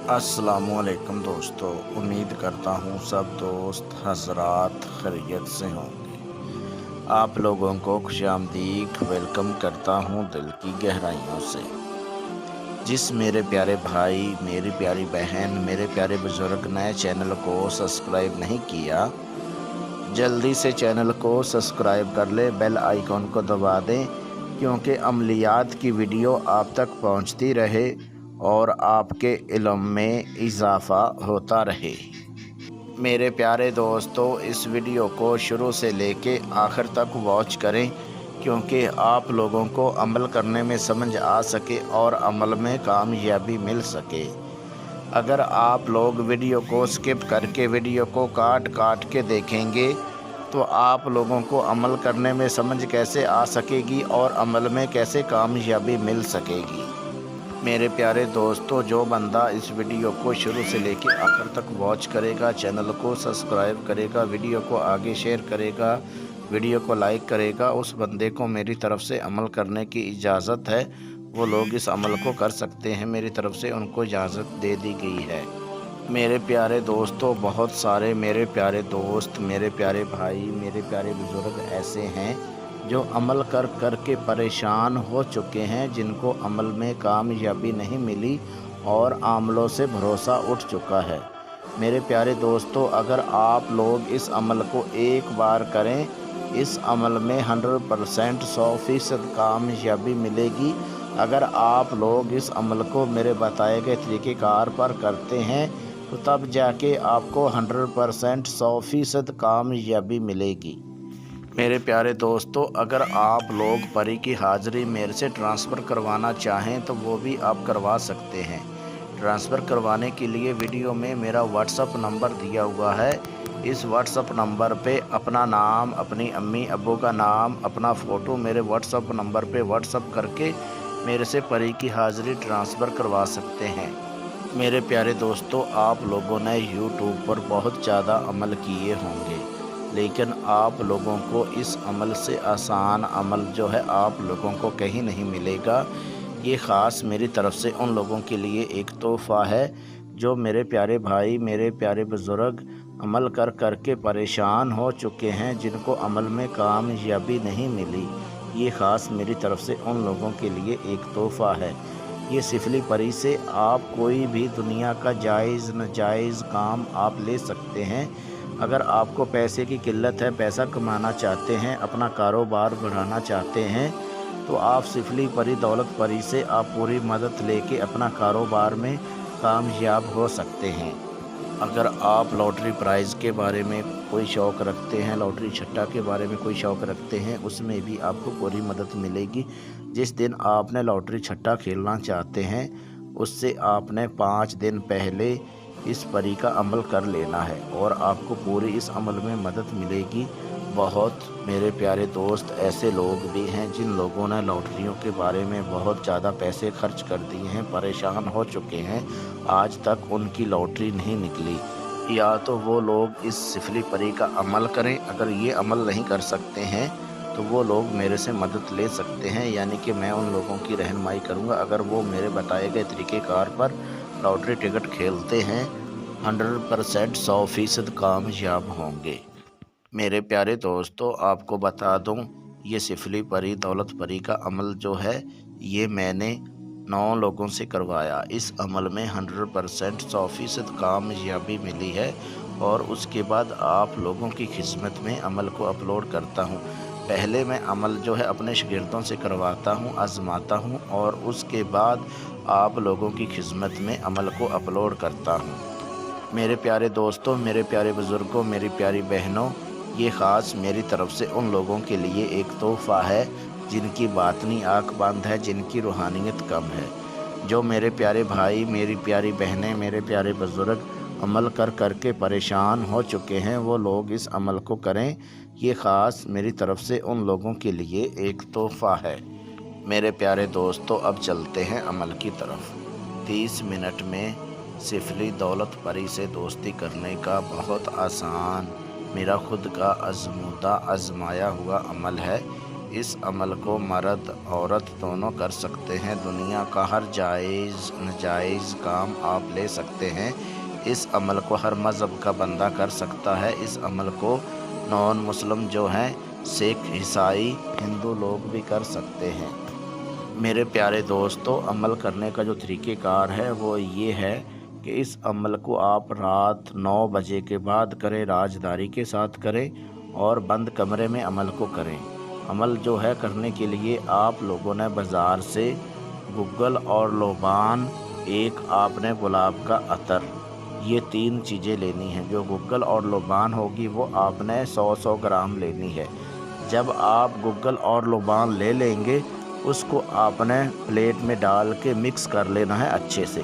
अस्सलामुअलैकुम दोस्तों, उम्मीद करता हूँ सब दोस्त हज़रात खैरियत से होंगे। आप लोगों को खुशामदीद वेलकम करता हूँ दिल की गहराइयों से। जिस मेरे प्यारे भाई, मेरी प्यारी बहन, मेरे प्यारे बुज़ुर्ग नए चैनल को सब्सक्राइब नहीं किया, जल्दी से चैनल को सब्सक्राइब कर ले, बेल आइकॉन को दबा दें, क्योंकि अमलियात की वीडियो आप तक पहुंचती रहे और आपके इल्म में इजाफ़ा होता रहे। मेरे प्यारे दोस्तों, इस वीडियो को शुरू से लेके आखिर तक वॉच करें, क्योंकि आप लोगों को अमल करने में समझ आ सके और अमल में कामयाबी मिल सके। अगर आप लोग वीडियो को स्किप करके वीडियो को काट काट के देखेंगे तो आप लोगों को अमल करने में समझ कैसे आ सकेगी और अमल में कैसे कामयाबी मिल सकेगी। मेरे प्यारे दोस्तों, जो बंदा इस वीडियो को शुरू से लेकर आखिर तक वॉच करेगा, चैनल को सब्सक्राइब करेगा, वीडियो को आगे शेयर करेगा, वीडियो को लाइक करेगा, उस बंदे को मेरी तरफ़ से अमल करने की इजाज़त है। वो लोग इस अमल को कर सकते हैं, मेरी तरफ़ से उनको इजाज़त दे दी गई है। मेरे प्यारे दोस्तों, बहुत सारे मेरे प्यारे दोस्त, मेरे प्यारे भाई, मेरे प्यारे बुज़ुर्ग ऐसे हैं जो अमल कर कर के परेशान हो चुके हैं, जिनको अमल में कामयाबी नहीं मिली और अमलों से भरोसा उठ चुका है। मेरे प्यारे दोस्तों, अगर आप लोग इस अमल को एक बार करें, इस अमल में 100% 100% कामयाबी मिलेगी। अगर आप लोग इस अमल को मेरे बताए गए तरीक़ेकार पर करते हैं तो तब जाके आपको 100% 100% कामयाबी मिलेगी। मेरे प्यारे दोस्तों, अगर आप लोग परी की हाज़िरी मेरे से ट्रांसफ़र करवाना चाहें तो वो भी आप करवा सकते हैं। ट्रांसफ़र करवाने के लिए वीडियो में मेरा व्हाट्सअप नंबर दिया हुआ है। इस व्हाट्सअप नंबर पे अपना नाम, अपनी अम्मी अब्बू का नाम, अपना फ़ोटो मेरे व्हाट्सअप नंबर पे व्हाट्सअप करके मेरे से परी की हाज़िरी ट्रांसफ़र करवा सकते हैं। मेरे प्यारे दोस्तों, आप लोगों ने यूट्यूब पर बहुत ज़्यादा अमल किए होंगे, लेकिन आप लोगों को इस अमल से आसान अमल जो है आप लोगों को कहीं नहीं मिलेगा। ये ख़ास मेरी तरफ़ से उन लोगों के लिए एक तोहफ़ा है जो मेरे प्यारे भाई, मेरे प्यारे बुज़ुर्ग अमल कर कर के परेशान हो चुके हैं, जिनको अमल में कामयाबी नहीं मिली। ये ख़ास मेरी तरफ़ से उन लोगों के लिए एक तोहफ़ा है। ये सिफली परी से आप कोई भी दुनिया का जायज़ नाजायज़ काम आप ले सकते हैं। अगर आपको पैसे की किल्लत है, पैसा कमाना चाहते हैं, अपना कारोबार बढ़ाना चाहते हैं, तो आप सिफली परी दौलत परी से आप पूरी मदद लेके अपना कारोबार में कामयाब हो सकते हैं। अगर आप लॉटरी प्राइज़ के बारे में कोई शौक़ रखते हैं, लॉटरी छट्टा के बारे में कोई शौक़ रखते हैं, उसमें भी आपको पूरी मदद मिलेगी। जिस दिन आपने लॉटरी छट्टा खेलना चाहते हैं, उससे आपने 5 दिन पहले इस परी का अमल कर लेना है और आपको पूरी इस अमल में मदद मिलेगी। बहुत मेरे प्यारे दोस्त ऐसे लोग भी हैं जिन लोगों ने लॉटरियों के बारे में बहुत ज़्यादा पैसे खर्च कर दिए हैं, परेशान हो चुके हैं, आज तक उनकी लॉटरी नहीं निकली। या तो वो लोग इस सिफली परी का अमल करें, अगर ये अमल नहीं कर सकते हैं तो वो लोग मेरे से मदद ले सकते हैं, यानी कि मैं उन लोगों की रहनुमाई करूँगा। अगर वो मेरे बताए गए तरीक़ेकार पर लॉटरी टिकट खेलते हैं, 100% 100% कामयाब होंगे। मेरे प्यारे दोस्तों, आपको बता दूं, ये सिफली परी दौलत परी का अमल जो है ये मैंने 9 लोगों से करवाया। इस अमल में 100% 100% कामयाबी मिली है और उसके बाद आप लोगों की खिदमत में अमल को अपलोड करता हूँ। पहले मैं अमल जो है अपने शागिर्दों से करवाता हूँ, आजमाता हूँ और उसके बाद आप लोगों की खिदमत में अमल को अपलोड करता हूँ। मेरे प्यारे दोस्तों, मेरे प्यारे बुज़ुर्गों, मेरी प्यारी बहनों, ये ख़ास मेरी तरफ़ से उन लोगों के लिए एक तोहफ़ा है जिनकी बातनी आँख बंद है, जिनकी रूहानियत कम है। जो मेरे प्यारे भाई, मेरी प्यारी बहनें, मेरे प्यारे बुज़ुर्ग अमल कर कर के परेशान हो चुके हैं, वो लोग इस अमल को करें। ये ख़ास मेरी तरफ़ से उन लोगों के लिए एक तोहफ़ा है। मेरे प्यारे दोस्तों, अब चलते हैं अमल की तरफ। 30 मिनट में सिफली दौलत परी से दोस्ती करने का बहुत आसान, मेरा खुद का आजमूदा आजमाया हुआ अमल है। اس عمل کو مرد عورت دونوں کر سکتے ہیں۔ دنیا کا ہر جائز ناجائز کام آپ لے سکتے ہیں۔ اس عمل کو ہر مذہب کا بندہ کر سکتا ہے۔ اس عمل کو نان مسلم جو ہیں سکھ، عیسائی، ہندو لوگ بھی کر سکتے ہیں۔ میرے پیارے دوستو، عمل کرنے کا جو طریقہ کار ہے وہ یہ ہے کہ اس عمل کو آپ رات 9 بجے کے بعد کریں، راجداری کے ساتھ کریں اور بند کمرے میں عمل کو کریں۔ عمل جو ہے کرنے کے لیے آپ لوگوں نے بازار سے گگل اور لوبان، ایک آپ نے گلاب کا عطر، یہ 3 چیزیں لینی ہیں۔ جو گگل اور لوبان ہوگی وہ آپ نے 100 گرام لینی ہے۔ جب آپ گگل اور لوبان لے لیں گے اس کو آپ نے پلیٹ میں ڈال کے مکس کر لینا ہے اچھے سے۔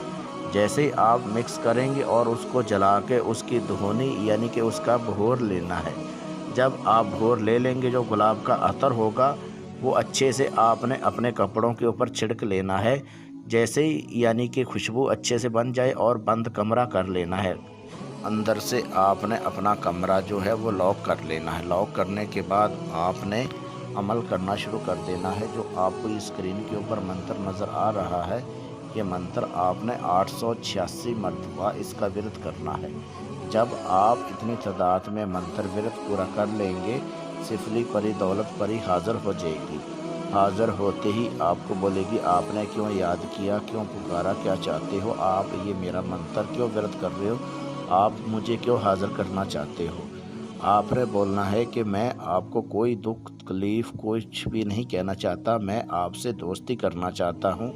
جیسے ہی آپ مکس کریں گے اور اس کو جلا کے اس کی دھونی یعنی کہ اس کا بھور لینا ہے۔ جب آپ بھور لے لیں گے جو گلاب کا عطر ہوگا وہ اچھے سے آپ نے اپنے کپڑوں کے اوپر چھڑک لینا ہے۔ جیسے ہی یعنی کہ خوشبو اچھے سے بن جائے اور بند کمرہ کر لینا ہے۔ اندر سے آپ نے اپنا کمرہ جو ہے وہ لاک کر لینا ہے۔ لاک کرنے کے بعد آپ نے عمل کرنا شروع کر دینا ہے۔ جو آپ کو اسکرین کے اوپر منتر نظر آ رہا ہے، یہ منتر آپ نے 886 مرتبہ اس کا ورد کرنا ہے۔ جب آپ اتنی تعداد میں منتر ورد پورا کر لیں گے، سفلی پری دولت پری حاضر ہو جائے گی۔ حاضر ہوتے ہی آپ کو بولے گی آپ نے کیوں یاد کیا، کیوں پکارا، کیا چاہتے ہو، آپ یہ میرا منتر کیوں ورد کر رہے ہو، آپ مجھے کیوں حاضر کرنا چاہتے ہو۔ آپ نے بولنا ہے کہ میں آپ کو کوئی دکھ تکلیف کچھ بھی نہیں کہنا چاہتا، میں آپ سے دوستی کرنا چاہتا ہوں،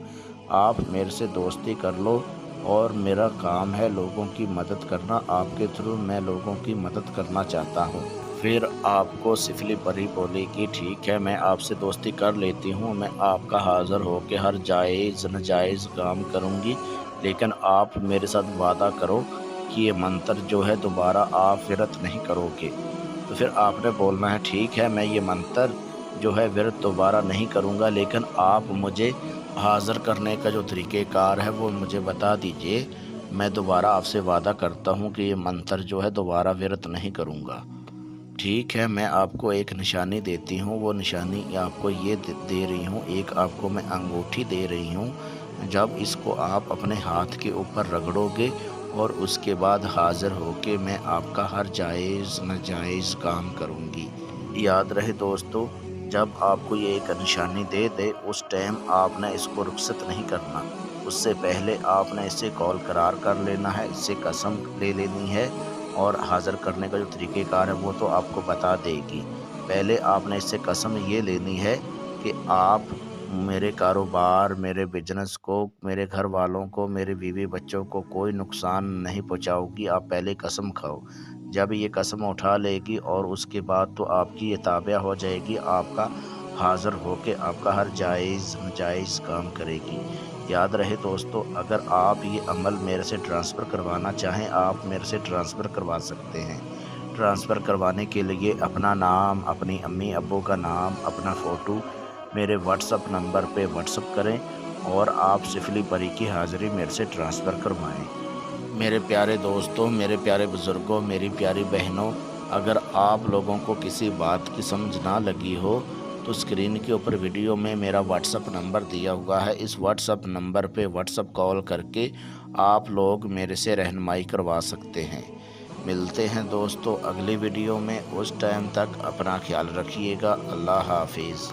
آپ میرے سے دوستی کر لو، اور میرا کام ہے لوگوں کی مدد کرنا، آپ کے تھرو میں لوگوں کی مدد کرنا چاہتا ہوں۔ پھر آپ کو سفلی پری بولے گی ٹھیک ہے میں آپ سے دوستی کر لیتی ہوں، میں آپ کا حاضر ہو کے ہر جائز ناجائز کام کروں گی، لیکن آپ میرے ساتھ وعدہ کرو کہ یہ منتر جو ہے دوبارہ آپ ورد نہیں کرو گے۔ تو پھر آپ نے بولنا ہے ٹھیک ہے میں یہ منتر جو ہے ورد دوبارہ نہیں کروں گا، لیکن آپ مجھے حاضر کرنے کا جو طریقہ کار ہے وہ مجھے بتا دیجئے، میں دوبارہ آپ سے وعدہ کرتا ہوں کہ یہ منتر جو ہے دوبارہ ورد نہیں کروں گا۔ ٹھیک ہے میں آپ کو ایک نشانی دیتی ہوں، وہ نشانی آپ کو یہ دے رہی ہوں، ایک آپ کو میں انگوٹھی دے رہی ہوں۔ جب اس کو آپ اپنے ہاتھ کے اوپر رگڑو گے اور اس کے بعد حاضر ہو کے میں آپ کا ہر جائز ناجائز کام کروں گی۔ یاد رہے دوستو، جب آپ کو یہ ایک نشانی دے دے اس ٹائم آپ نے اس کو رخصت نہیں کرنا، اس سے پہلے آپ نے اسے کال قرار کر لینا ہے، اس سے قسم لے لینی ہے، اور حاضر کرنے کا جو طریقہ کار ہے وہ تو آپ کو بتا دے گی۔ پہلے آپ نے اس سے قسم یہ لینی ہے کہ آپ میرے کاروبار، میرے بزنس کو، میرے گھر والوں کو، میرے بیوی بچوں کو کوئی نقصان نہیں پہنچاؤ گی، آپ پہلے قسم کھاؤ۔ جب یہ قسم اٹھا لے گی اور اس کے بعد تو آپ کی یہ تابع ہو جائے گی، آپ کا حاضر ہو کے آپ کا ہر جائز ناجائز کام کرے گی۔ یاد رہے دوستو، اگر آپ یہ عمل میرے سے ٹرانسفر کروانا چاہیں آپ میرے سے ٹرانسفر کروا سکتے ہیں۔ ٹرانسفر کروانے کے لیے اپنا نام، اپنی امی ابو کا نام، اپنا فوٹو میرے واٹس اپ نمبر پہ واٹس اپ کریں اور آپ سفلی پری کی حاضری میرے سے ٹرانسفر کروائیں۔ میرے پیارے دوستوں، میرے پیارے بزرگوں، میری پیاری بہنوں، اگر آپ لوگوں کو کسی بات کی سمجھ نہ لگی ہو تو اسکرین کے اوپر ویڈیو میں میرا واٹس اپ نمبر دیا ہوا ہے، اس واٹس اپ نمبر پہ واٹس اپ کال کر کے آپ لوگ میرے سے رہنمائی کروا سکتے ہیں۔ ملتے ہیں دوستو اگلی ویڈیو میں، اس ٹائم تک اپنا خیال رکھیے گا۔ اللہ حافظ۔